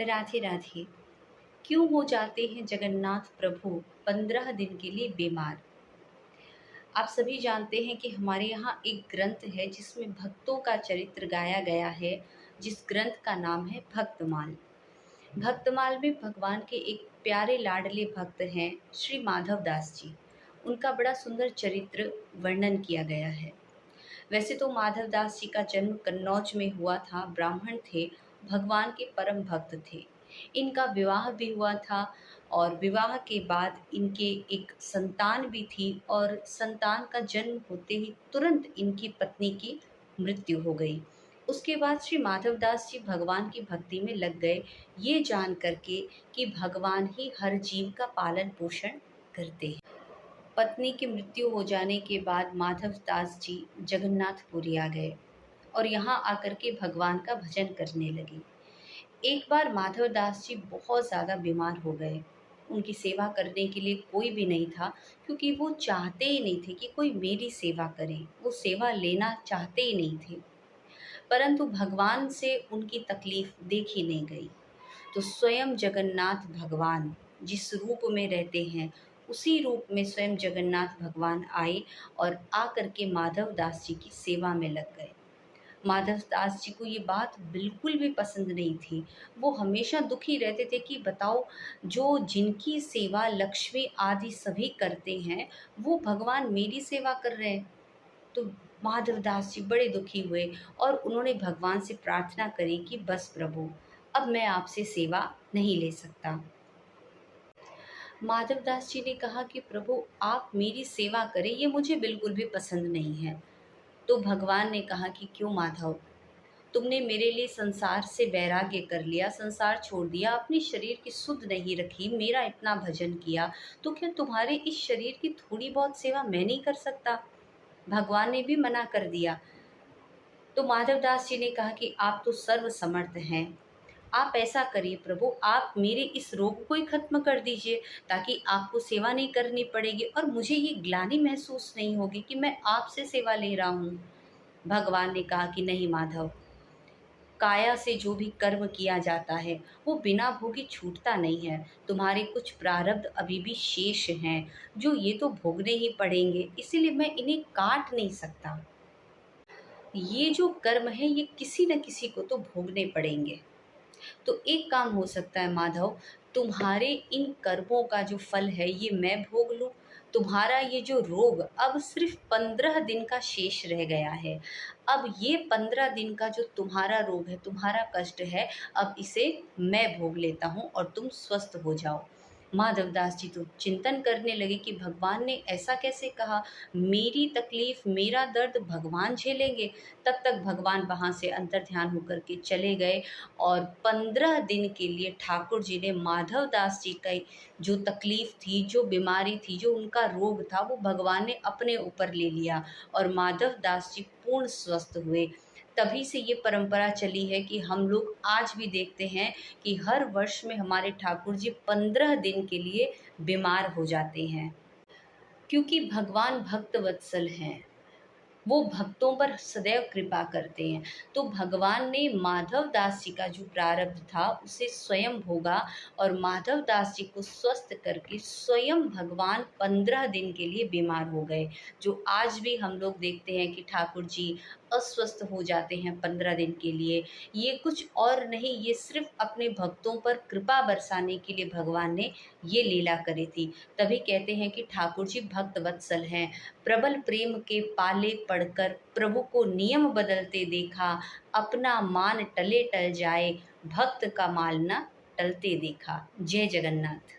राधे राधे। क्यों हो जाते हैं जगन्नाथ प्रभु 15 दिन के लिए बीमार? आप सभी जानते हैं कि हमारे यहाँ एक ग्रंथ है जिसमें भक्तों का चरित्र गाया गया है, जिस ग्रंथ का नाम है भक्तमाल। भक्तमाल में भगवान के एक प्यारे लाडले भक्त हैं श्री माधव दास जी। उनका बड़ा सुंदर चरित्र वर्णन किया गया है। वैसे तो माधव दास जी का जन्म कन्नौज में हुआ था, ब्राह्मण थे, भगवान के परम भक्त थे। इनका विवाह भी हुआ था और विवाह के बाद इनके एक संतान भी थी और संतान का जन्म होते ही तुरंत इनकी पत्नी की मृत्यु हो गई। उसके बाद श्री माधव दास जी भगवान की भक्ति में लग गए, ये जान करके कि भगवान ही हर जीव का पालन पोषण करते हैं। पत्नी की मृत्यु हो जाने के बाद माधव दास जी जगन्नाथपुरी आ गए और यहाँ आकर के भगवान का भजन करने लगे। एक बार माधव दास जी बहुत ज़्यादा बीमार हो गए। उनकी सेवा करने के लिए कोई भी नहीं था, क्योंकि वो चाहते ही नहीं थे कि कोई मेरी सेवा करे। वो सेवा लेना चाहते ही नहीं थे। परंतु भगवान से उनकी तकलीफ देखी नहीं गई। तो स्वयं जगन्नाथ भगवान जिस रूप में रहते हैं, उसी रूप में स्वयं जगन्नाथ भगवान आए और आकर के माधव दास जी की सेवा में लग गए। माधव दास जी को ये बात बिल्कुल भी पसंद नहीं थी। वो हमेशा दुखी रहते थे कि बताओ, जो जिनकी सेवा लक्ष्मी आदि सभी करते हैं, वो भगवान मेरी सेवा कर रहे हैं। तो माधव दास जी बड़े दुखी हुए और उन्होंने भगवान से प्रार्थना करी कि बस प्रभु, अब मैं आपसे सेवा नहीं ले सकता। माधव दास जी ने कहा कि प्रभु, आप मेरी सेवा करें, ये मुझे बिल्कुल भी पसंद नहीं है। तो भगवान ने कहा कि क्यों माधव, तुमने मेरे लिए संसार से वैराग्य कर लिया, संसार छोड़ दिया, अपने शरीर की सुध नहीं रखी, मेरा इतना भजन किया, तो क्या तुम्हारे इस शरीर की थोड़ी बहुत सेवा मैं नहीं कर सकता? भगवान ने भी मना कर दिया। तो माधव दास जी ने कहा कि आप तो सर्व समर्थ हैं, आप ऐसा करिए प्रभु, आप मेरे इस रोग को ही खत्म कर दीजिए, ताकि आपको सेवा नहीं करनी पड़ेगी और मुझे ये ग्लानि महसूस नहीं होगी कि मैं आपसे सेवा ले रहा हूँ। भगवान ने कहा कि नहीं माधव, काया से जो भी कर्म किया जाता है वो बिना भोगे छूटता नहीं है। तुम्हारे कुछ प्रारब्ध अभी भी शेष हैं, जो ये तो भोगने ही पड़ेंगे, इसीलिए मैं इन्हें काट नहीं सकता। ये जो कर्म है ये किसी न किसी को तो भोगने पड़ेंगे। तो एक काम हो सकता है माधव, तुम्हारे इन कर्मों का जो फल है ये मैं भोग लूं। तुम्हारा ये जो रोग अब सिर्फ 15 दिन का शेष रह गया है। अब ये 15 दिन का जो तुम्हारा रोग है, तुम्हारा कष्ट है, अब इसे मैं भोग लेता हूँ और तुम स्वस्थ हो जाओ। माधवदास जी तो चिंतन करने लगे कि भगवान ने ऐसा कैसे कहा, मेरी तकलीफ मेरा दर्द भगवान झेलेंगे। तब तक भगवान वहाँ से अंतर ध्यान होकर के चले गए और 15 दिन के लिए ठाकुर जी ने माधव दास जी का जो तकलीफ थी, जो बीमारी थी, जो उनका रोग था, वो भगवान ने अपने ऊपर ले लिया और माधव दास जी पूर्ण स्वस्थ हुए। तभी से ये परंपरा चली है कि हम लोग आज भी देखते हैं कि हर वर्ष में हमारे ठाकुर जी 15 दिन के लिए बीमार हो जाते हैं, क्योंकि भगवान भक्त वत्सल हैं। वो भक्तों पर सदैव कृपा करते हैं। तो भगवान ने माधव दास जी का जो प्रारब्ध था उसे स्वयं भोगा और माधव दास जी को स्वस्थ करके स्वयं भगवान 15 दिन के लिए बीमार हो गए। जो आज भी हम लोग देखते हैं कि ठाकुर जी अस्वस्थ हो जाते हैं 15 दिन के लिए, ये कुछ और नहीं, ये सिर्फ अपने भक्तों पर कृपा बरसाने के लिए भगवान ने ये लीला करी थी। तभी कहते हैं कि ठाकुर जी भक्त वत्सल हैं। प्रबल प्रेम के पाले पड़कर प्रभु को नियम बदलते देखा, अपना मान टले टल जाए, भक्त का माल न टलते देखा। जय जगन्नाथ।